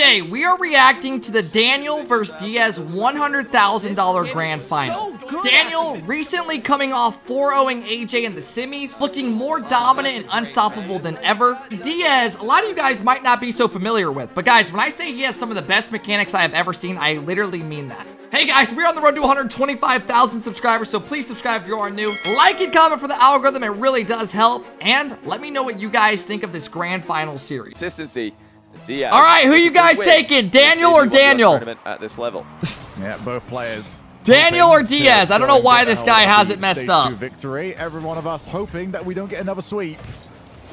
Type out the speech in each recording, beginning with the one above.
Today, we are reacting to the Daniel vs. DIAZ $100,000 grand final. Daniel recently coming off 4-0ing AJ in the semis, looking more dominant and unstoppable than ever. DIAZ, a lot of you guys might not be so familiar with, but guys, when I say he has some of the best mechanics I have ever seen, I literally mean that. Hey guys, we're on the road to 125,000 subscribers, so please subscribe if you are new. Like and comment for the algorithm, it really does help. And let me know what you guys think of this grand final series. Consistency. DIAZ. All right, who you guys taking, Daniel or Daniel? At this level. Yeah, both players. Daniel or DIAZ? I don't know why this guy has it messed up. Victory. Every one of us hoping that we don't get another sweep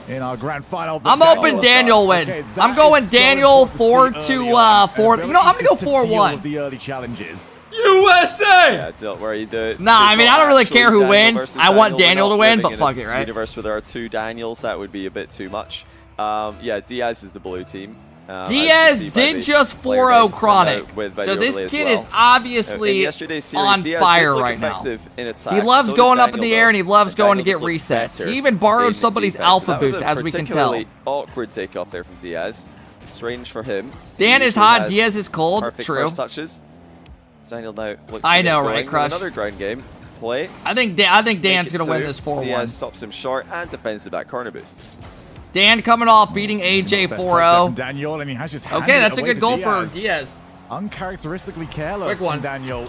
in our grand final. I'm hoping Daniel wins. Okay, I'm going Daniel 4-4. You know, I'm gonna go 4-1. The early challenges. USA! Yeah, don't worry, dude. Nah, I mean, I don't really care who wins. I want Daniel to win, but fuck it, right? Universe with our two Daniels, that would be a bit too much. Yeah, DIAZ is the blue team. DIAZ did just 4-0 Chronic, so this kid is obviously on fire right now. He loves going up in the air and he loves going to get resets. He even borrowed somebody's alpha boost, as we can tell. Awkward takeoff there from DIAZ. Strange for him. Dan is hot, DIAZ is cold. True. Touches. Daniel now looks I know, right, Crush? Another ground game play. I think Dan's gonna win this 4-1. DIAZ stops him short and defends the back corner boost. Dan coming off beating AJ 4-0. Daniel, and he has just okay, that's a good goal for DIAZ. Uncharacteristically careless from Daniel.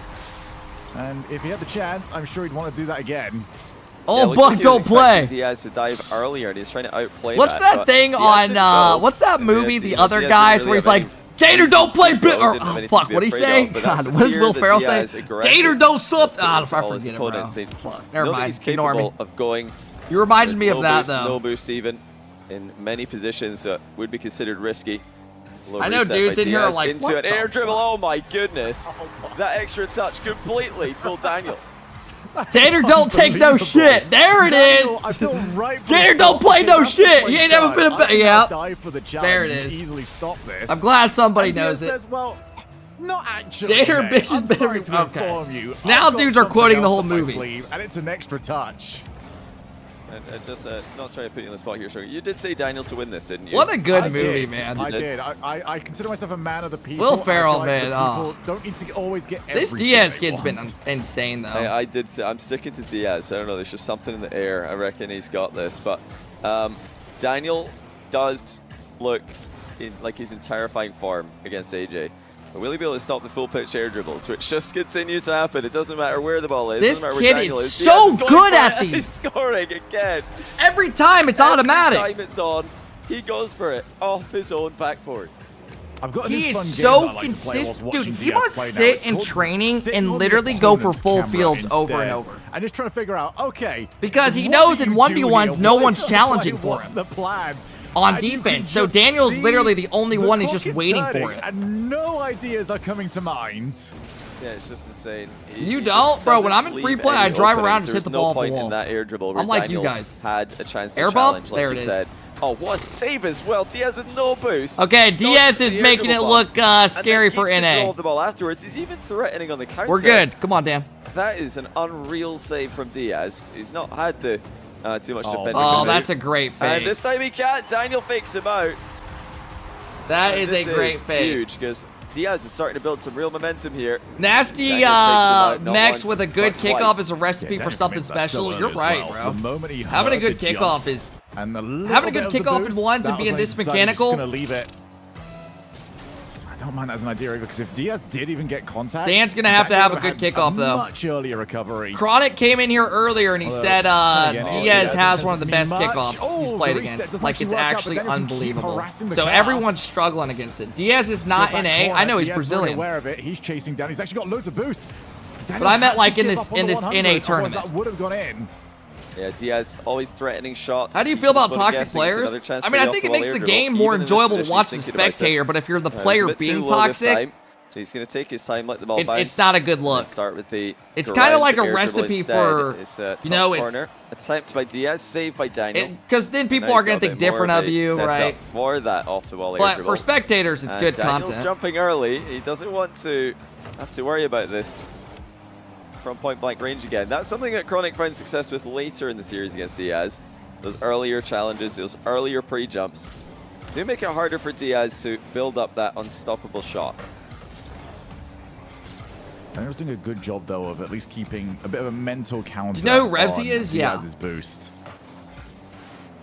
And if he had the chance, I'm sure he'd want to do that again. Oh, Buck, don't play. DIAZ to dive earlier, and he's trying to outplay what's that thing on, what's that movie, The Other Guys, where he's like, Gator don't play bit, or, oh, fuck, what'd he say? God, what does Will Ferrell say? Gator don't sup. Ah, I forget it, bro. Fuck, never mind, ignore me. You reminded me of that, though. No boost even. In many positions that would be considered risky. I know dudes in here are like, into an air dribble. Oh my goodness. That extra touch completely fooled Daniel. Gator don't take no shit. There it is. Gator don't play no shit. He ain't never been a yeah. There it is. Easily stop this. I'm glad somebody knows it. Well, not actually. Gator bitch is better. Okay. Now dudes are quoting the whole movie. And it's an extra touch. And just not trying to put you on the spot here, Sugar. You did say Daniel to win this, didn't you? What a good movie, man. I did. I consider myself a man of the people. Will Ferrell, man. People don't need to always get this DIAZ kid's been insane, though. I did say, I'm sticking to DIAZ. I don't know. There's just something in the air. I reckon he's got this. But Daniel does look like he's in terrifying form against AJ. But will he be able to stop the full pitch air dribbles, which just continue to happen? It doesn't matter where the ball is. This kid is so good at these. He's scoring again. Every time it's automatic. Every time it's on, he goes for it off his own backboard. He is so consistent. Dude, he must sit in training and literally go for full fields over and over. I'm just trying to figure out, okay. Because he knows in 1v1s, no one's challenging for him. What's the plan? On defense, so Daniel's literally the only one who's just waiting for it. And no ideas are coming to mind. Yeah, it's just insane. You don't, bro. When I'm in free play, I drive around and just hit the ball off the wall. In that air dribble I'm like you guys. Had a chance to air challenge, bump? There it is. Oh, what a save as well. DIAZ with no boost. Okay, DIAZ is making it look scary for NA. The ball afterwards. He's even threatening on the counter. We're good. Come on, Dan. That is an unreal save from DIAZ. He's not had the too much defending. Oh, that's a great fake. And this time he can't. Daniel fakes him out. That is a great fake. Huge because DIAZ is starting to build some real momentum here. Nasty next with a good kickoff is a recipe for something special. You're right, bro. Having a good kickoff is having a good kickoff in ones and being this mechanical. I don't mind that as an idea either, because if DIAZ did even get contact, Dan's gonna have to have a good kickoff though. Much earlier recovery. Chronic came in here earlier and he said DIAZ has one of the best kickoffs he's played against. Like, it's actually unbelievable. So everyone's struggling against it. DIAZ is not NA. I know he's Brazilian. Aware of it. He's chasing down. He's actually got loads of boost. But I meant like in this NA tournament. That would have gone in. Yeah, DIAZ always threatening shots. How do you feel about toxic players? I mean, I think it makes the game more enjoyable to watch the spectator, but if you're the player being toxic, so he's going to take his time, let the ball bounce. It's not a good look. Start with the it's kind of like a recipe for, you know, corner. Attempt by DIAZ, saved by Daniel. Because then people are going to think different of you, right? For that off the wall. But for spectators, it's good content. Daniel's jumping early. He doesn't want to have to worry about this from point blank range again. That's something that Chronic found success with later in the series against DIAZ. Those earlier challenges, those earlier pre-jumps. do make it harder for DIAZ to build up that unstoppable shot. Daniel's doing a good job, though, of at least keeping a bit of a mental counter. You know who Revsy is? Yeah. DIAZ's boost.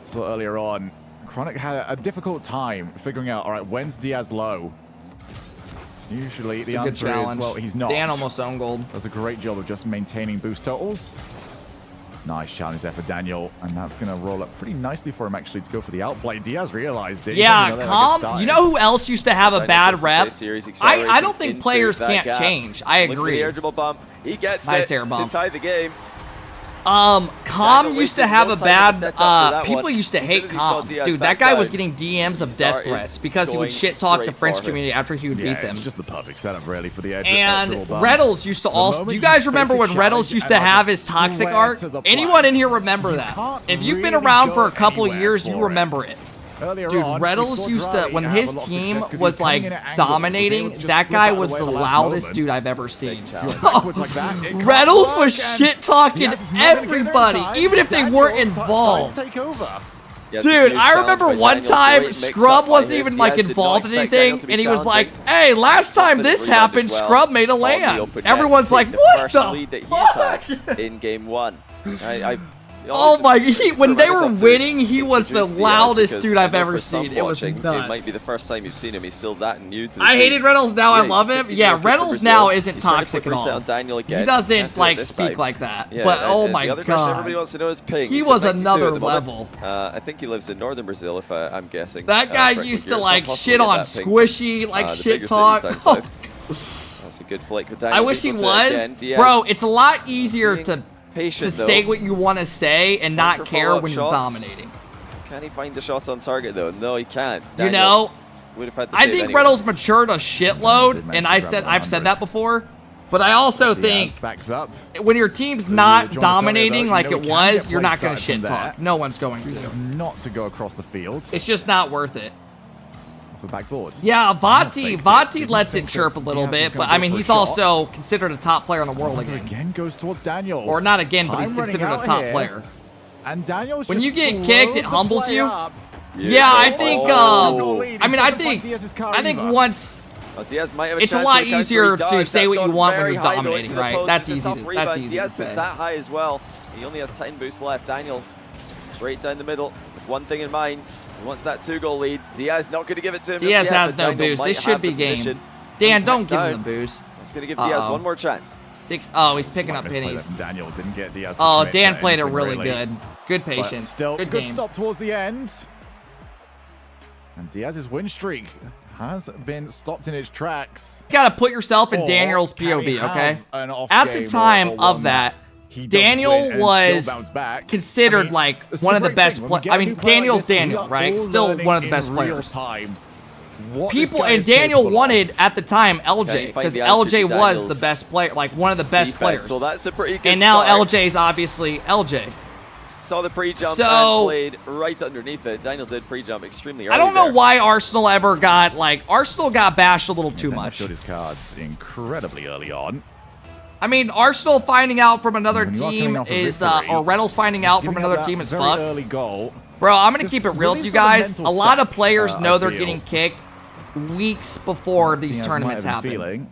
So earlier on, Chronic had a difficult time figuring out, all right, when's DIAZ low? Usually the answer is, well, he's not. Dan almost own gold. Does a great job of just maintaining boost totals. Nice challenge there for Daniel, and that's going to roll up pretty nicely for him, actually, to go for the outplay. DIAZ realized it. Yeah, Calm. You know who else used to have a bad rep? I don't think players can't change. I agree. Look at the air bomb. He gets nice it air bomb to tie the game. Calm used to have a bad, people used to hate Calm. Dude, that guy was getting DMs of death threats because he would shit talk the French community after he would beat them. It's just the perfect setup, really, for the edge. And Reddles used to also, do you guys remember when Reddles used to have his toxic art? Anyone in here remember that? If you've been around for a couple years, you remember it. Dude, Reddles used to, when his team was like dominating, that guy was the loudest dude I've ever seen. Reddles was shit talking everybody, even if they weren't involved. Dude, I remember one time Scrub wasn't even like involved in anything, and he was like, "Hey, last time this happened, Scrub made a land." Everyone's like, "What the fuck?" In game 1. Oh my, when they were winning, he was the loudest dude I've ever seen. It was nuts. It might be the first time you've seen him. He's still that new to the I hated Reynolds, now I love him. Yeah, Reynolds now isn't toxic at all. He doesn't like speak like that. But oh my god, everybody wants to know is Ping. He was another level. I think he lives in northern Brazil, if I'm guessing. That guy used to like shit on Squishy, like shit talk. That's a good flick with Daniel. I wish he was. Bro, it's a lot easier to say what you want to say and not care when you're dominating. Can he find the shots on target though? No, he can't. You know, I think Reynolds matured a shitload, and I've said that before. But I also think when your team's not dominating like it was, you're not going to shit talk. No one's going to. Not to go across the field. It's just not worth it. The backboard. Yeah, Vati lets it chirp a little bit, but I mean, he's also considered a top player in the world again. Goes towards Daniel. Or not again, but he's considered a top player. And Daniel's when you get kicked, it humbles you. Yeah, I think. I mean, I think once. DIAZ might have it's a lot easier to say what you want when you're dominating, right? That's easy. That's easy. DIAZ is that high as well. He only has 10 boosts left. Daniel, straight down the middle with one thing in mind. He wants that 2-goal lead. DIAZ not going to give it to him. DIAZ has no boost. This should be game. Dan, don't give him the boost. It's going to give DIAZ one more chance. Oh, he's picking up pennies. Daniel didn't get DIAZ. Oh, Dan played it really good. Good patience. Still, good game. Stop towards the end. And DIAZ's win streak has been stopped in its tracks. You got to put yourself in Daniel's POV, okay? At the time of that, Daniel was considered like one of the best players. I mean, Daniel's Daniel, right? Still one of the best players. People and Daniel wanted at the time LJ because LJ was the best player, like one of the best players. So that's a pretty good and now LJ's obviously LJ. Saw the pre-jump and played right underneath it. Daniel did pre-jump extremely early. I don't know why Arsenal ever got Arsenal got bashed a little too much. Showed his cards incredibly early on. I mean, Arsenal finding out from another team is, or Reynolds finding out from another team is fucked. Bro, I'm going to keep it real with you guys. A lot of players know they're getting kicked weeks before these tournaments happen.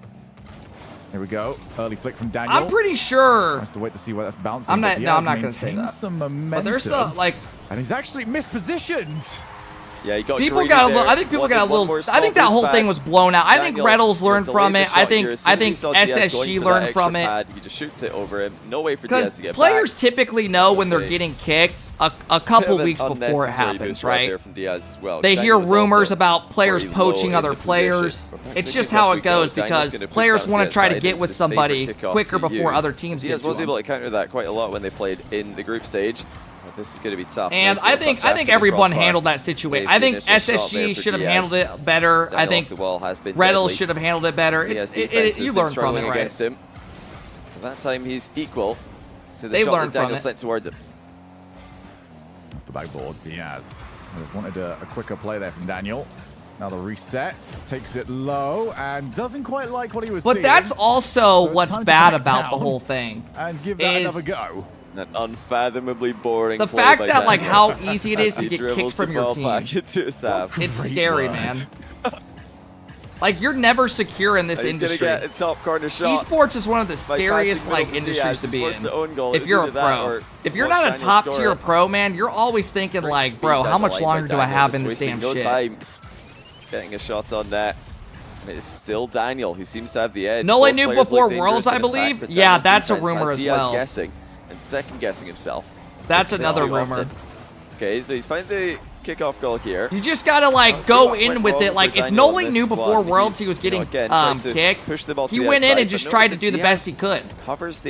Here we go. Early flick from Daniel. I'm pretty sure. Has to wait to see where that's bouncing. I'm not going to say that. Some momentum. But there's like. And he's actually mispositioned. Yeah, he got people got a little. I think people got a little. I think that whole thing was blown out. I think Reddles learned from it. I think SSG learned from it. He just shoots it over him. No way for DIAZ to get back. Players typically know when they're getting kicked a couple weeks before it happens, right? They hear rumors about players poaching other players. It's just how it goes because players want to try to get with somebody quicker before other teams get to them. DIAZ was able to counter that quite a lot when they played in the group stage. This is going to be tough. And I think everyone handled that situation. I think SSG should have handled it better. I think Reddles should have handled it better. You learn from it, right? That time he's equal to the shot that Daniel sent towards him. Off the backboard, DIAZ wanted a quicker play there from Daniel. Now the reset, takes it low, and doesn't quite like what he was seeing. But that's also what's bad about the whole thing. And give that another go. An unfathomably boring. The fact play by that like Daniel. how easy it is to get kicked from your team. It's scary, man. Like, you're never secure in this industry. Gonna get a top corner shot. Esports is one of the scariest like industries to be in. If you're a pro, if you're not a top tier pro, man, you're always thinking like, bro, how much longer do I have in this damn shit? Getting a shot on that. And it's still Daniel who seems to have the edge. Nole knew before Worlds, I believe. Yeah, that's a rumor as well. Guessing and second guessing himself. That's another rumor. Okay, so he's finding the kickoff goal here. You just gotta like go in with it. Like if Nole knew before Worlds he was getting kicked, he went in and just tried to do the best he could.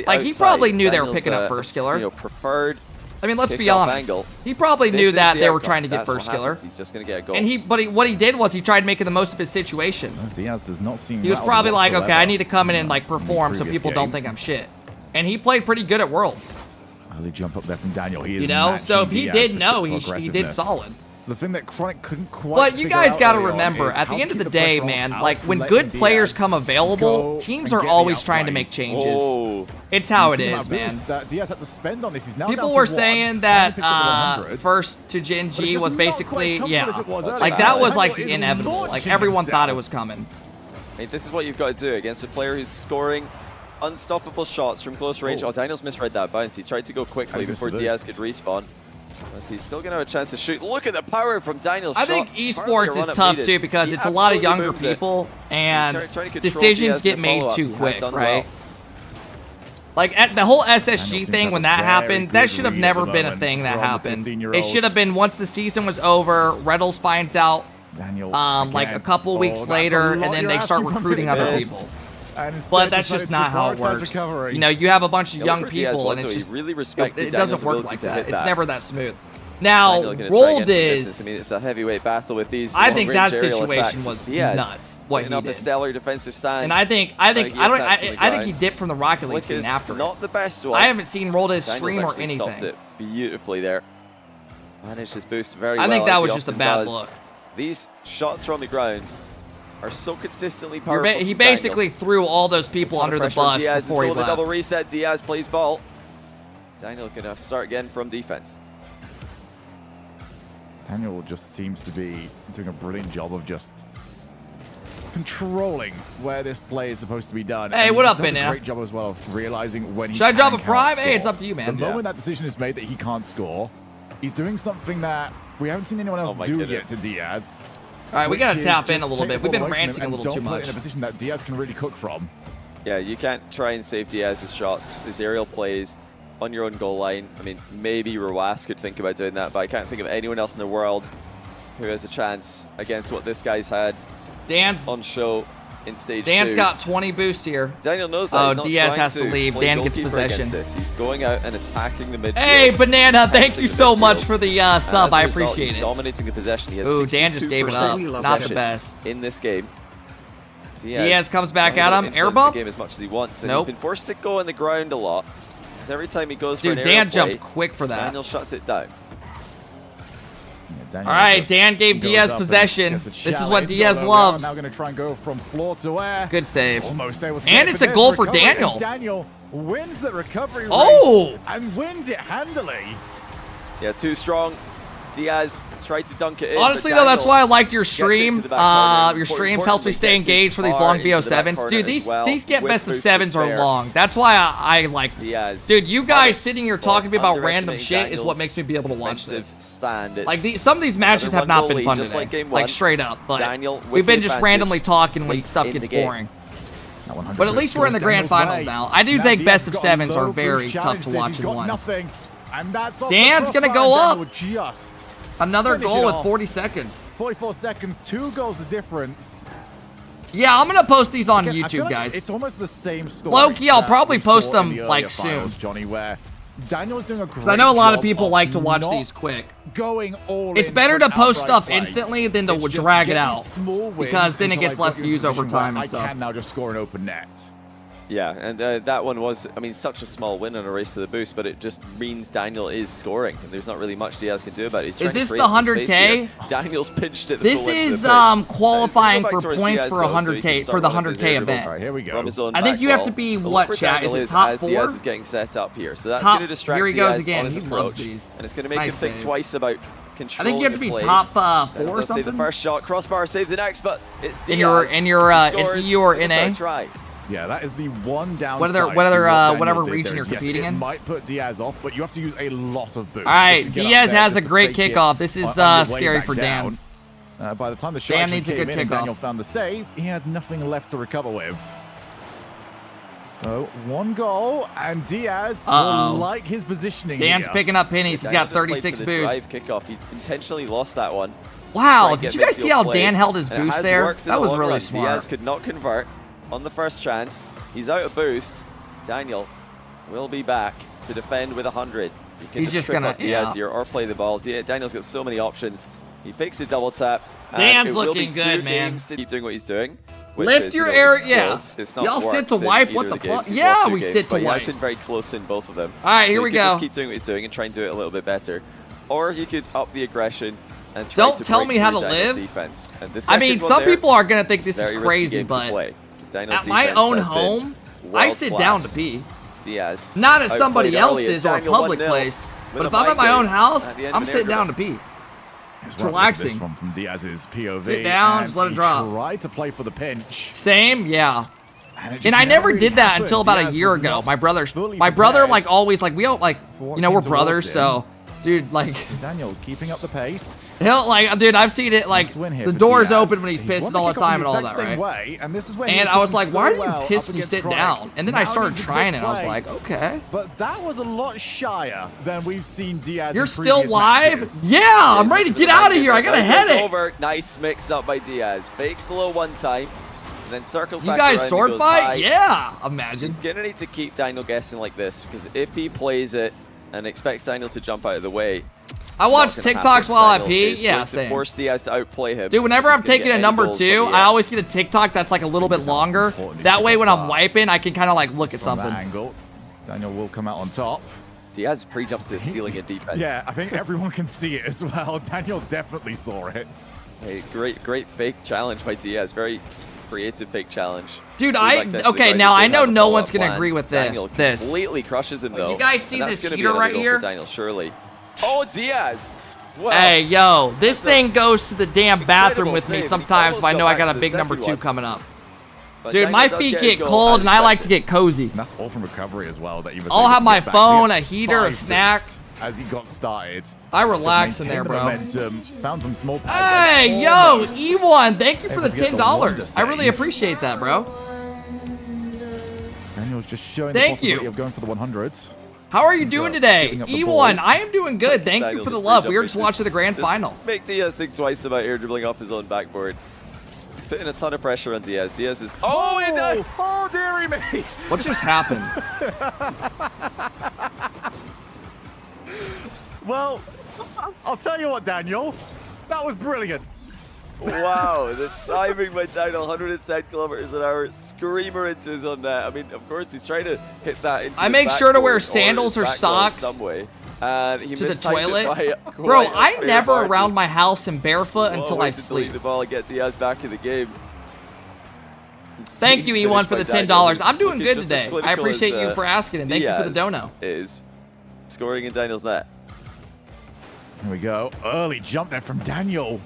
Like he probably knew they were picking up Firstkiller. Preferred. I mean, let's be honest. He probably knew that they were trying to get Firstkiller. He's just gonna get a goal. And what he did was he tried making the most of his situation. DIAZ does not seem. He was probably like, okay, I need to come in and like perform so people don't think I'm shit. And he played pretty good at Worlds. Early jump up there from Daniel. He is, you know, so if he did know, he did solid. So the thing that Chronic couldn't quite. But you guys got to remember, at the end of the day, man, like when good players come available, teams are always trying to make changes. Oh. It's how it is, man. DIAZ had to spend on this. He's now people were saying that first to Gen G was basically, yeah, like that was like the inevitable. Like everyone thought it was coming. I mean, this is what you've got to do against a player who's scoring unstoppable shots from close range. Oh, Daniel's misread that bounce. He tried to go quickly before DIAZ could respawn. But he's still going to have a chance to shoot. Look at the power from Daniel's shot. I think esports is tough too because it's a lot of younger people and decisions get made too quick, right? Like at the whole SSG thing, when that happened, that should have never been a thing that happened. It should have been once the season was over, Reddles finds out like a couple weeks later, and then they start recruiting other people. But that's just not how it works. You know, you have a bunch of young people, and it's just it doesn't work like that. It's never that smooth. Now, Rolled is. I mean, it's a heavyweight battle with these. I think that situation was nuts. What he did. The stellar defensive stand. And I think he dipped from the RocketLeague scene afterwards. Not the best one. I haven't seen Rolled stream or anything. Stopped it beautifully there. Managed his boost very well. I think that was just a bad look. These shots from the ground are so consistently powerful. He basically threw all those people under the bus before he left. The double reset. DIAZ plays ball. Daniel gonna start again from defense. Daniel just seems to be doing a brilliant job of just controlling where this play is supposed to be done. Hey, what up, man? Great job as well of realizing when he should I drop a prime? Hey, it's up to you, man. The moment that decision is made that he can't score, he's doing something that we haven't seen anyone else do yet to DIAZ. All right, we gotta tap in a little bit. We've been ranting a little too much. In a position that DIAZ can really cook from. Yeah, you can't try and save DIAZ's shots. His aerial plays on your own goal line. I mean, maybe Rawas could think about doing that, but I can't think of anyone else in the world who has a chance against what this guy's had on show in stage 2. Dan's got 20 boosts here. Daniel knows that. DIAZ has to leave. Dan gets possession. He's going out and attacking the midfield. Hey, Banana, thank you so much for the sub. I appreciate it. He's dominating the possession. He has ooh, Dan just gave it up. Not the best. In this game. DIAZ comes back at him. Air bump? The game as much as he wants, and he's been forced to go on the ground a lot. Every time he goes for an aerial Dan play, jumped quick for that. Daniel shuts it down. All right, Dan gave DIAZ possession. This is what DIAZ loves. Now going to try and go from floor to air. Good save. Almost able to and it's a goal for Daniel. Daniel wins the recovery race and wins it handily. Yeah, too strong. DIAZ tried to dunk it in. Honestly, though, that's why I liked your stream. Your streams helps me stay engaged for these long BO7s. Dude, these get best of 7s are long. That's why I like DIAZ. Dude, you guys sitting here talking to me about random shit is what makes me be able to watch this. Like, some of these matches have not been fun today. Like, straight up. But we've been just randomly talking when stuff gets boring. But at least we're in the grand finals now. I do think best of 7s are very tough to watch in ones. Dan's gonna go up. Another goal with 40 seconds. 44 seconds, 2 goals the difference. Yeah, I'm gonna post these on YouTube, guys. It's almost the same story. Low-key, I'll probably post them like soon. Johnny, where Daniel was doing a great because I know a lot of people like to watch these quick. Going all it's better to post stuff instantly than to drag it out because then it gets less views over time and stuff. I can now just score an open net. Yeah, and that one was, I mean, such a small win on a race to the boost, but it just means Daniel is scoring, and there's not really much DIAZ can do about it. He's is this the 100K? Daniel's pinched it. This is qualifying for points for 100K for the 100K event. All right, here we go. I think you have to be what, chat? Is it top 4? DIAZ is getting set up here, so that's going to distract here he goes DIAZ again. on his He approach, loves these. and it's going to make him think twice about controlling. I think you have to be top 4 or something. The first shot, crossbar saves the next, but it's DIAZ. In your in EU or NA. Try. Yeah, that is the one downside. Whatever region you're competing in. It might put DIAZ off, but you have to use a lot of boost. All right, DIAZ has a great kickoff. This is scary for Dan. By the time the shot came in and kickoff. Daniel found the save, he had nothing left to recover with. So, 1 goal, and DIAZ will like his positioning Dan's here. picking up pennies. He's got 36 boost. Drive kickoff. He intentionally lost that one. Wow, did you guys see how Dan held his boost there? That was really smart. DIAZ could not convert on the first chance. He's out of boost. Daniel will be back to defend with 100. He's just gonna DIAZ here or play the ball. Daniel's got so many options. He fakes the double tap. Dan's looking good, man. To keep doing what he's doing. Lift your air, yeah. Y'all sit to wipe. What the fuck? Yeah, we sit to wipe. He's been very close in both of them. All right, here we go. Just keep doing what he's doing and try and do it a little bit better, or you could up the aggression. And try don't tell me how to live. Defense. And I mean, some people are gonna think this is crazy, but at my own home, I sit down to pee. DIAZ. Not at somebody else's or a public place, but if I'm at my own house, I'm sitting down to pee. It's relaxing. From DIAZ's POV. Sit down, just let it drop. Try to play for the pinch. Same, yeah. And I never did that until about a year ago. My brother like always like we all like we're brothers, so dude like Daniel keeping up the pace. He'll like dude, I've seen it like the doors open when he's pissing all the time and all that, right? And I was like, why are you pissed when you sit down? And then I started trying it and I was like, okay. But that was a lot shyer than we've seen DIAZ. You're still live? Yeah, I'm ready to get out of here. I got a headache. Over. Nice mix up by DIAZ. Fakes low one time. And then circles back. You guys sword fight? Yeah, imagine. He's gonna need to keep Daniel guessing like this because if he plays it and expects Daniel to jump out of the way, I watch TikToks while I pee. Yeah, same. Force DIAZ to outplay him. Dude, whenever I'm taking a number 2, I always get a TikTok that's like a little bit longer. That way, when I'm wiping, I can kind of like look at something. Angle, Daniel will come out on top. DIAZ pre-jumped to the ceiling in defense. Yeah, I think everyone can see it as well. Daniel definitely saw it. Hey, great fake challenge by DIAZ. Very creative fake challenge. Dude, okay, now I know no one's gonna agree with Daniel completely crushes him though. You guys see this heater right here? Daniel, surely. Oh, DIAZ. Well, hey, yo, this thing goes to the damn bathroom with me sometimes if I know I got a big number 2 coming up. Dude, my feet get cold and I like to get cozy. And that's all from recovery as well. I'll have my phone, a heater, a snack. As he got started. I relax in there, bro. Found some small pads. Hey, yo, E1, thank you for the $10. I really appreciate that, bro. Daniel's just showing the possibility of going for the 100s. How are you doing today? E1, I am doing good. Thank you for the love. We were just watching the grand final. Make DIAZ think twice about air dribbling off his own backboard. He's putting a ton of pressure on DIAZ. DIAZ is... Oh, dearie me! What just happened? Well, I'll tell you what, Daniel. That was brilliant. Wow, the timing by Daniel, 110 kilometers an hour, screamer into his own net. I mean, of course, he's trying to hit that into I make sure to wear sandals or socks some way. And he to the toilet. Bro, I'm never around my house in barefoot until I sleep. The ball and get DIAZ back in the game. Thank you, E1, for the $10. I'm doing good today. I appreciate you for asking, and thank you for the dono. Is scoring in Daniel's net. Here we go. Early jump there from Daniel.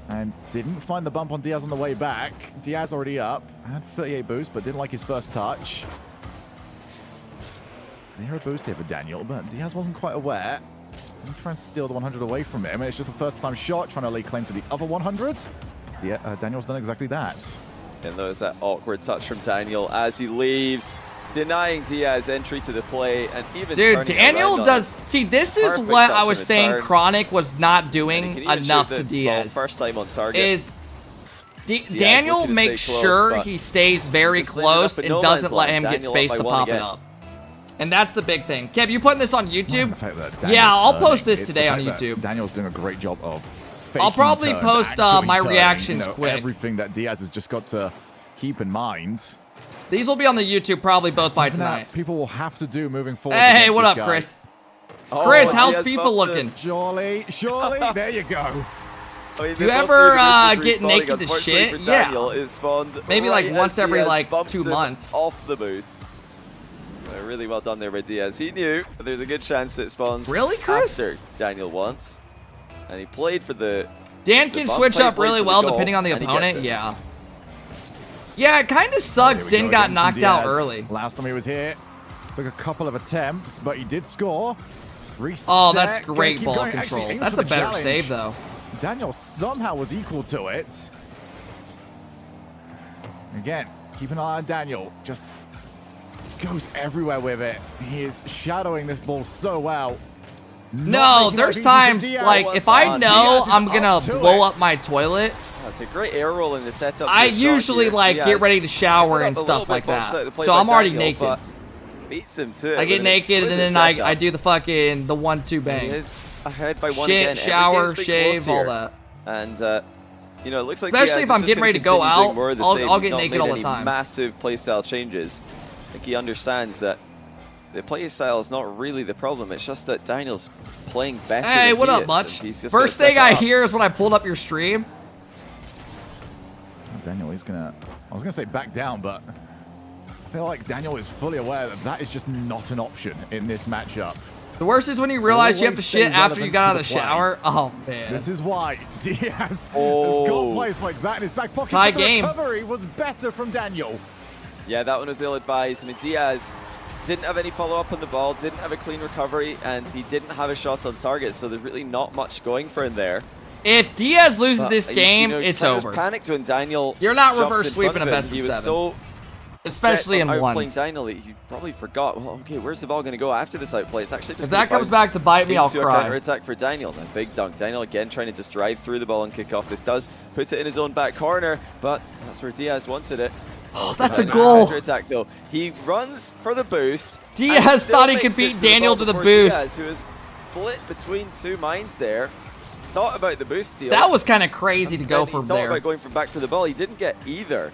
And didn't find the bump on DIAZ on the way back. DIAZ already up. Had 38 boost, but didn't like his first touch. 0 boost here for Daniel, but DIAZ wasn't quite aware. Didn't try and steal the 100 away from him. It's just a first-time shot, trying to lay claim to the other 100. Yeah, Daniel's done exactly that. And there's that awkward touch from Daniel as he leaves, denying DIAZ entry to the play, and even Daniel does. See, this is what I was saying. Chronic was not doing enough to DIAZ. First time on target. Daniel makes sure he stays very close and doesn't let him get space to pop it up. And that's the big thing. Kev, you putting this on YouTube? Yeah, I'll post this today on YouTube. Daniel's doing a great job of. I'll probably post my reactions quick. Everything that DIAZ has just got to keep in mind. These will be on the YouTube probably both by Something tonight. that people will have to do moving forward. Hey, against what this up, guy. Chris? Oh, Chris, how's DIAZ FIFA bumped looking? Surely, there you go. I mean, You they both ever, knew that this was get respawning. naked to Unfortunately shit? for Yeah. Daniel, it spawned Maybe, like, right once as every, DIAZ like, bumped 2 him months. Off the boost. Really well done there by DIAZ. He knew there's a good chance it spawns Really, Chris? after Daniel once. And he played for the... Dan can bump switch play, up played really for the well goal, depending on the and he gets opponent. it. Yeah. Yeah, it kind of sucks. Here we Din go got again from knocked out Diaz. early. Last time he was here, took a couple of attempts, but he did score. Reset. Oh, that's Gonna great keep ball going. control. Actually, aims That's for a the better challenge. save, though. Daniel somehow was equal to it. Again, keep an eye on Daniel. Just goes everywhere with it. He is shadowing this ball so well. No, there's times, like, if I know I'm gonna blow up my toilet, That's a great air roll in the setup. I for the shot usually, here. like, Diaz get ready to shower ended and up a little stuff like bit bumps out that. the play So by I'm already Daniel, naked. but beats him to it. I get with an naked and then exquisite I setup. do the fucking, the 1-2 He bang. is ahead by one Shit, again. Every shower, game's been shave, close all here. that. And, you know, it looks like Especially Diaz if I'm is just getting gonna ready to go continue doing out, more of the I'll same. get He's not naked made all the any time. massive playstyle changes. I think he understands that the playstyle is not really the problem. It's just that Daniel's playing better. Hey, than what he up, is, Much? and he's just First gotta thing step I up. hear is when I pulled up your stream. Daniel, he's gonna. I was gonna say back down, but I feel like Daniel is fully aware that that is just not an option in this matchup. The worst is when you realize you have to Always shit stay after you relevant got out to of the the play. shower. Oh, man. This is why Diaz has Oh. got plays like that in his back pocket. Tie but the game. recovery was better from Daniel. Yeah, that one was ill-advised. I mean, Diaz didn't have any follow-up on the ball, didn't have a clean recovery, and he didn't have a shot on target, so there's really not much going for him there. If Diaz loses But, this you game, know, it's kind of over. panicked when Daniel You're not jumped reverse in front sweeping of a him. best of He was 7. so Especially set in on outplaying ones. Daniel, he probably forgot, well, okay, where's the ball going to go after this outplay? It's actually just If gonna that comes bounce back to bite me, I'll into a cry. counter-attack for Daniel. Now, big dunk. Daniel again trying to just drive through the ball and kick off. This does put it in his own back corner, but that's where Diaz wanted it. Oh, that's a Daniel goal. counter-attack, though. He runs for the boost. Diaz and still thought he makes could it beat to the Daniel ball to the before boost. Diaz, who is split between two minds there. Thought about the boost steal. That was kind of crazy to and go then he from thought there. about going from back for the ball. He didn't get either.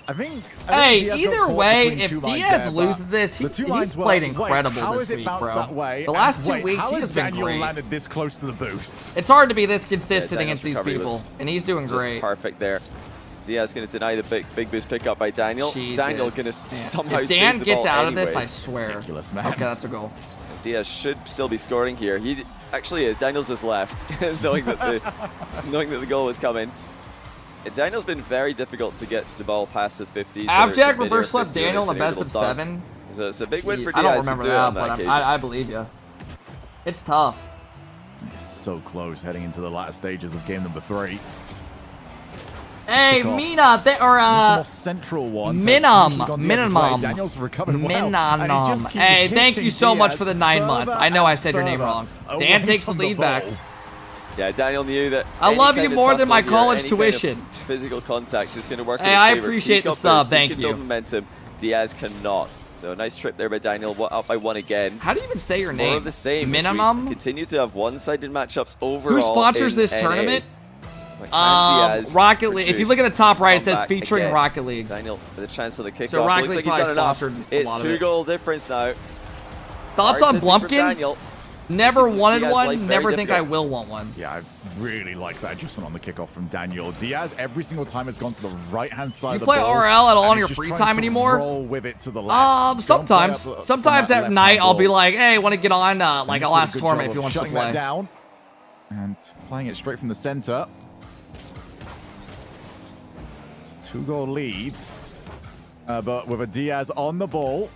I think Hey, Diaz got either caught way, between if two minds Diaz there, loses but this, the two he's minds were, played wait, incredible how this is it week, bounced bro. that way? The last And 2 wait, weeks, how he has has been Daniel great. landed this close to the boost? It's hard to be this consistent Daniel's against these recovery was people, and he's doing Just great. perfect there. Diaz going to deny the big boost pickup by Daniel. Jesus. Daniel going to Man. somehow If save Dan the gets ball out anyway. of this, I swear. Ridiculous, man. Okay, that's a goal. Diaz should still be scoring here. He actually is. Daniel's just left, knowing that the goal was coming. Daniel's been very difficult to get the ball past the 50. Abjack reverse swept Daniel in the best of 7. So it's a big win for I don't Diaz to remember do it that, on that but occasion. I believe you. It's tough. It's so close heading into the latter stages of game number 3. Hey, Kickoffs. Mina, These are the more central ones. minimum. Daniel's recovered well. and he Minimum. just keeps Hey, thank hitting you so much Diaz for the 9 months. further I know I and said your name further wrong. away Dan takes the from lead ball. back. Yeah, Daniel knew that. I any love kind you of more than my tussle here, college any kind of tuition. Physical contact is going to work. Hey, in his I favor. appreciate He's got the sub, boost. He thank can you. build momentum. Diaz cannot. So a nice trip there by Daniel. Up by 1 again. How do you even say your It's more name? of the same. as we Minimum? continue to have one-sided matchups overall. Who sponsors in this NA. tournament? Like, Diaz Rocket League. If you look at the top right, it says comeback featuring again. Rocket League. Daniel with a chance of the kickoff. So Rocket Looks League like he's done probably enough. sponsored a It's lot of it. 2-goal difference now. Thoughts Hard on hitting from Blumpkins? Daniel. Never wanted Diaz life one. very Never think I difficult. will want one. Yeah, I really like that adjustment on the kickoff from Daniel. Diaz every single time has gone to the right-hand side You of the play ball. RL at all and on he's your just free trying time to anymore? Roll with it to the left. Don't play Sometimes. up from Sometimes that at left-hand night I'll be ball. like, hey, want to get on like And a he's doing last good tournament job if you of want us to shutting that play. down and playing it straight from the center. 2-goal leads, but with a Diaz on the ball.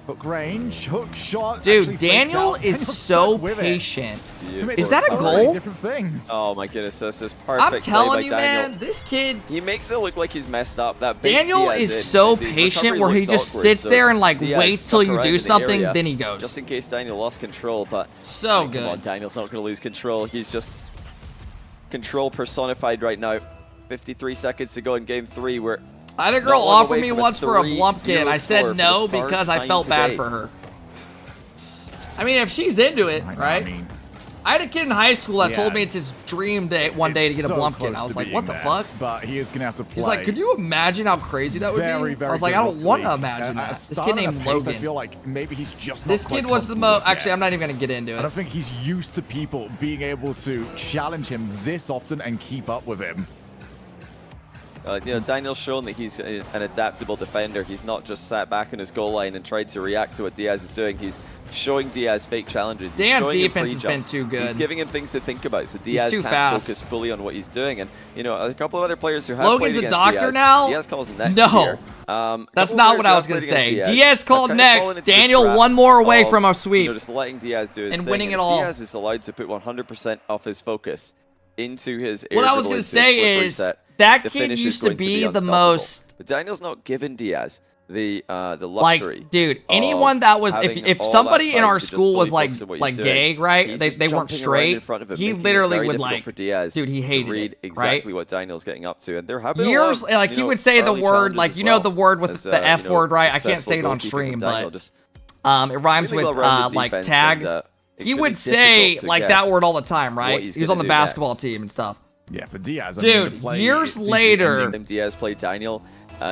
Hook range, hook shot. Dude, actually faked Daniel out. is Daniel's so stuck with it. patient. Beautiful Is that a start. So many goal? different things. Oh my goodness, this is perfect. I'm play telling by you, Daniel. man, this kid, He makes it look like he's messed up. That beats Daniel Diaz is in. so The patient recovery where he looked just awkward, sits so there and like Diaz waits stuck till you around do in the something, area, then he goes. just in case Daniel lost control. But So come on, good. Daniel's not going to lose control. He's just control personified right now. 53 seconds to go in game 3. We're I had a girl not long offer away me from a once for a 3-0 Blumpkin. I score said for no the third because I time felt bad today. for her. I mean, if she's into it, I right? mean, I had a kid in high school that told me Yes. it's his dream one day to get a so Blumpkin. close I was to like, being what the there, fuck? But he is going to have to play. He's like, could you imagine how crazy that would very, be? very I was like, good I don't want to league. imagine At that. a This start kid and a named pace, Logan. I feel like maybe he's just not This quite kid was the comfortable most. Actually, yet. I'm not even gonna get into I it. don't think he's used to people being able to challenge him this often and keep up with him. You know, Daniel's shown that he's an adaptable defender. He's not just sat back in his goal line and tried to react to what DIAZ is doing. He's showing DIAZ fake challenges. He's Dan's showing him defense has been pre-jumps. too good. He's giving him things to think about, so DIAZ too can't fast. focus fully on what he's doing. And, you know, a couple of other players who have Logan's played a against doctor DIAZ, now? DIAZ calls next No. here. That's not what I was gonna say. Diaz called next. Daniel one more away from a sweep. You know, just letting DIAZ do his and thing. winning it all. DIAZ is allowed to put 100% of his focus into his What I was going gonna to say is that kid used to be the most. But Daniel's not given DIAZ the luxury. Like, dude, anyone that was if somebody in our school was like gay, right? They weren't straight. He literally would like, dude, he hated read it, exactly right? what Daniel's getting up to, and there have been Years, a lot of, like he would say the word, like you know the word with as, the F you know, word, right? I can't successful say it on goalkeeping stream, from Daniel, but just it rhymes with extremely well-rounded like defense, tag. and, He extremely would say difficult to like guess that word all the time, what right? he's He was on gonna the do basketball next. team and stuff. Yeah, for Diaz. Dude, years later. DIAZ played Daniel.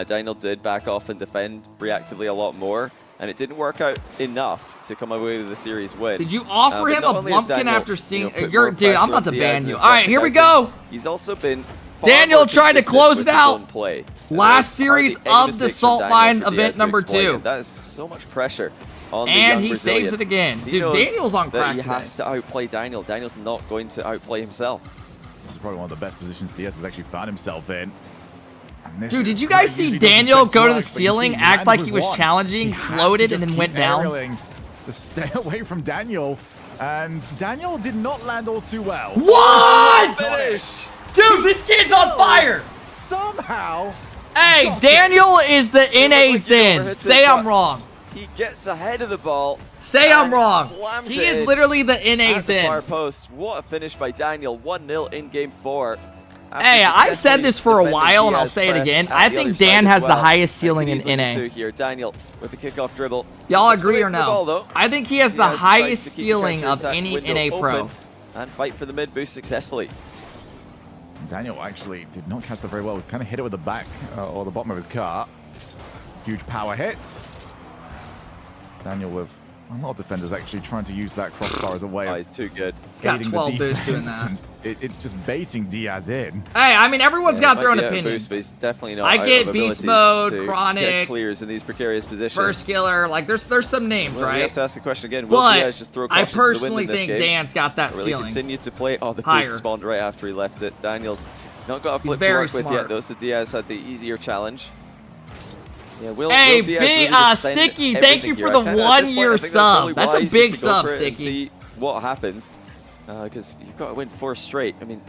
Daniel did back off and defend reactively a lot more, and it didn't work out enough to come away with the series win. Did you offer But him a not only has Blumpkin Daniel, after seeing? you know, put You're, more dude, I'm pressure about to on ban DIAZ you. in the All right, here we second go. outing, he's also been Daniel tried to close it out. Play. Last series of the Salt Line event number 2. That is so much pressure on the And young he Brazilian. saves it again. He Dude, knows Daniel's on that crack he today. has to outplay Daniel. Daniel's not going to outplay himself. This is probably one of the best positions Diaz has actually found himself in. Dude, did you guys see Daniel go to the ceiling, act like he was challenging, floated, and then went down? To stay away from Daniel, and Daniel did not land all too well. What? Finish! Dude, this kid's on fire! Somehow. Hey, Daniel is the NA Zen. Say I'm wrong. He gets ahead of the ball. Say I'm and wrong. slams He it is in literally the NA at the far Zen. post. What a finish by Daniel. 1-0 in game 4. Hey, I've said this for a while, and I'll say it again. I think Dan has the highest ceiling in NA. Here, Daniel with the kickoff dribble. Y'all Looks agree away or from the no? ball, though. I think he has the Diaz decides highest to keep the ceiling of counter-attack any window NA pro. open and fight for the mid boost successfully. Daniel actually did not catch that very well. Kind of hit it with the back or the bottom of his car. Huge power hits. Daniel with a lot of defenders actually trying to use that crossbar as a way Oh, of he's too good. He's got baiting 12 the boosts doing defense, that. and it's just baiting Diaz in. Hey, I mean, everyone's got their own opinion. Boost, but he's definitely not I out get of beast abilities mode, to chronic, get clears in these precarious positions. Firstkiller, like there's some names, Well, we right? have to ask the question again. Will But Diaz just throw I caution to the wind personally in this think game? Dan's got that Really ceiling. continue to play. Oh, the Higher. boost spawned right after he left it. Daniel's not got a flip to very work with smart. yet, though, so Diaz had the easier challenge. Yeah, will Hey, Diaz really big just send Sticky, thank everything you here? for the At this point, 1 year I think probably sub. That's a wise big just to go sub, for it and Sticky. see what happens, because you've got to win 4 straight. I mean,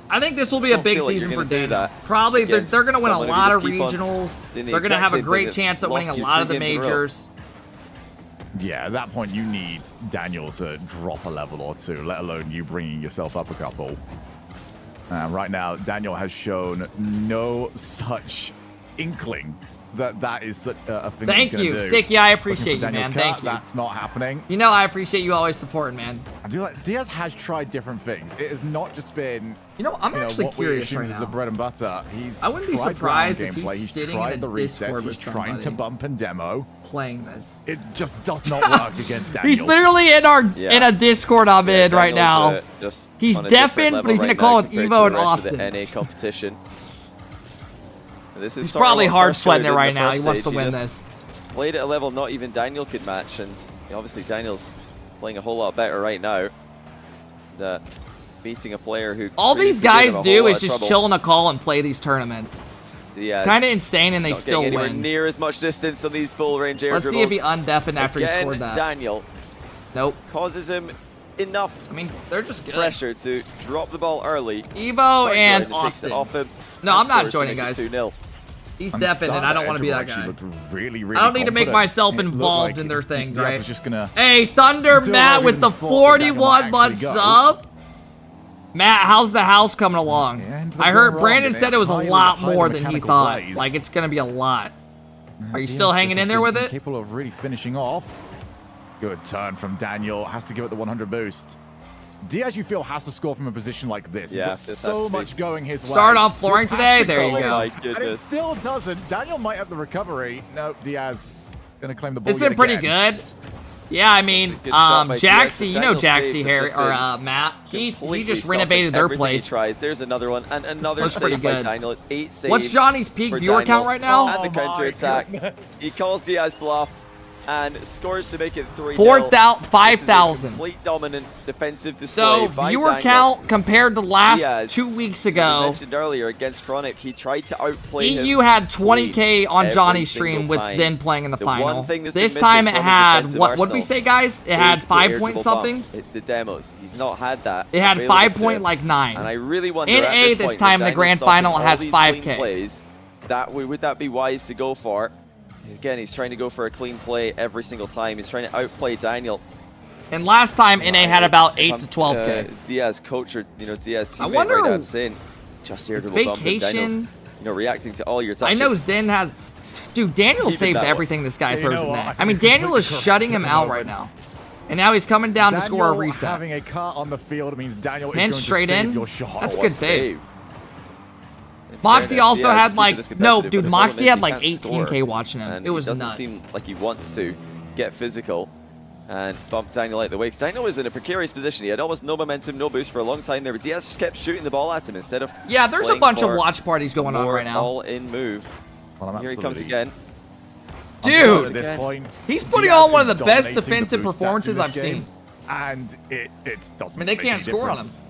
I think this will be a don't big feel like season you're for gonna do Daniel. that Probably they're against going to win a someone who lot of just keep on regionals. doing the They're going to exact have a same thing great that's chance at winning a lost you lot of the 3 games in a row. majors. Yeah, at that point you need Daniel to drop a level or 2, let alone you bringing yourself up a couple. Right now, Daniel has shown no such inkling that is such a thing. Thank he's gonna you, do. Sticky. I Looking appreciate for you, man. Daniel's cut, Thank you. That's not happening. You know I appreciate you always supporting, man. I do like Diaz has tried different things. It has not just been You know, I'm actually what we curious assume right is the now. bread and butter. He's I wouldn't be tried surprised ground if gameplay. he's He's sitting tried in the a resets. Discord He's with trying to somebody. bump and demo. Playing this. It just does not work against Daniel. He's literally in our in a Discord I'm in right now. Daniel's, just He's on a different deafened, but level he's in a right call now with compared Evo to and the rest Austin. of the NA competition. This is He's sort of probably what hard Firstkiller sweating did it in right the now. He first wants to stage. win just this. Played at a level not even Daniel could match, and obviously Daniel's playing a whole lot better right now. Beating a player who All these previously gave guys him a do whole is lot of just trouble. chill in a call and play these tournaments. Diaz Kind of insane, and they not still getting anywhere win. near as much distance on these full range air Let's see dribbles. if he undeafened after he Again, scored that. Daniel Nope. causes him enough I mean, they're just good. pressure to drop the ball early. Evo and takes it Austin. off him. No, and I'm not scores to joining, make guys. it 2-0. He's And deafened, and I don't want to be that actually guy. looked really, really I don't need to make confident. myself It looked involved like in their things, Diaz right? was just gonna Hey, Thunder Do Matt I with even the thought that Daniel might 41-month actually go? sub. Matt, how's the house coming along? Yeah, into the I heard wrong, Brandon and said it was a highly- lot highly more than he mechanical thought. plays. Like, it's going to be a lot. Are you Diaz still just hanging has in there been with it? Capable of really finishing off. Good turn from Daniel. Has to give it the 100 boost. DIAZ, you feel, has to score from a position like this. He's Yeah, got so much going his way. Start on flooring This has today. to There you in. go. My And it goodness. still doesn't. Daniel might have the recovery. No, DIAZ going to claim the ball. It's been pretty good. Yeah, I mean, good shot by Jaxie, DIAZ. you know Daniel's Jaxie saves have here, just or been Matt. He completely just stopping renovated their everything place. He tries. There's another one, and another Looks save pretty by good. Daniel. It's 8 saves. What's Johnny's peak for viewer Daniel. count right now? And the Oh counter my attack. goodness. He calls DIAZ bluff and scores to make it 3-0. 5,000. Complete dominant defensive display So by viewer Daniel. count compared to last DIAZ, 2 weeks As I ago. mentioned earlier against Chronic, he tried to outplay him. EU had 20K on every Johnny's single stream with time. Zen playing in the The final. one thing that's been This missing time it from his had, defensive what did we arsenal say, guys? It had is the 5 irritable point something. bump. It's the demos. He's not had that. It had available 5 to point him. like 9. And I really wonder In at A this this point, time, with the Daniel grand stopping final all has these 5K. clean plays, would that be wise to go for? Again, he's trying to go for a clean play every single time. He's trying to outplay Daniel. And last time, NA had about 8 to 12K. DIAZ coach, or DIAZ I teammate wonder- right now, I'm saying just irritable bump, and Daniel's, vacation. reacting to all your I touches. know Zen has... Dude, Daniel Even saves that one. everything this guy Yeah, you throws know in what? net. I I mean, think Daniel is you're shutting correct him at the out right moment. now. And now he's coming down to score a Daniel reset. having a cut on the field means Daniel is Hinge going straight to save in. your shot. That's What good a save. In Moxie fairness, also DIAZ had keeping like... this No, competitive, but dude, the Moxie problem had is like he can't 18K score. watching him. And It was he doesn't nuts. seem like he wants to get physical and bump Daniel out the way. Because Daniel was in a precarious position. He had almost no momentum, no boost for a long time there. But DIAZ just kept shooting the ball at him instead of Yeah, there's a playing bunch of for watch parties going on more right now. all-in move. Well, I'm Here he comes absolutely- again. Dude, At this point, he's putting DIAZ on one of is the best dominating the defensive boost stats performances in this I've game, seen. And it doesn't I mean, they make can't any score on difference.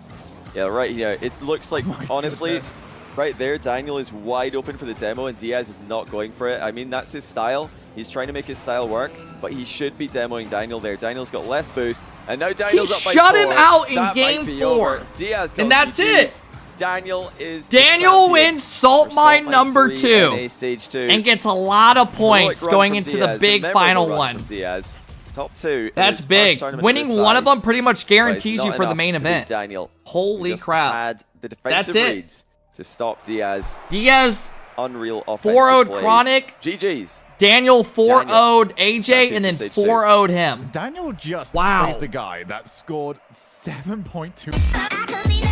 Yeah, right. Yeah, it looks like, My honestly, goodness. right there, Daniel is wide open for the demo, and DIAZ is not going for it. I mean, that's his style. He's trying to make his style work, but he should be demoing Daniel there. Daniel's got less boost, and now Daniel's up by 4. shut him out in That might game be 4. over. DIAZ got And that's GGs. it. Daniel is the Daniel champion wins Salt for Mine number 3 2 NA Stage 2. and gets a lot of Heroic points run going from into the DIAZ, a big memorable final run one. from DIAZ. Top 2. in That's his first big. tournament of Winning this one of size. them pretty much But it's guarantees you not for the enough main to beat event. Daniel. Holy He just crap. had the That's defensive it. reads to stop DIAZ. Diaz Unreal offensive 4-0'd plays. Chronic. GG's. Daniel 4-0'd AJ Champion and then for stage 2. 4-0'd him. Daniel just Wow. faced a guy that scored 7.2. I could be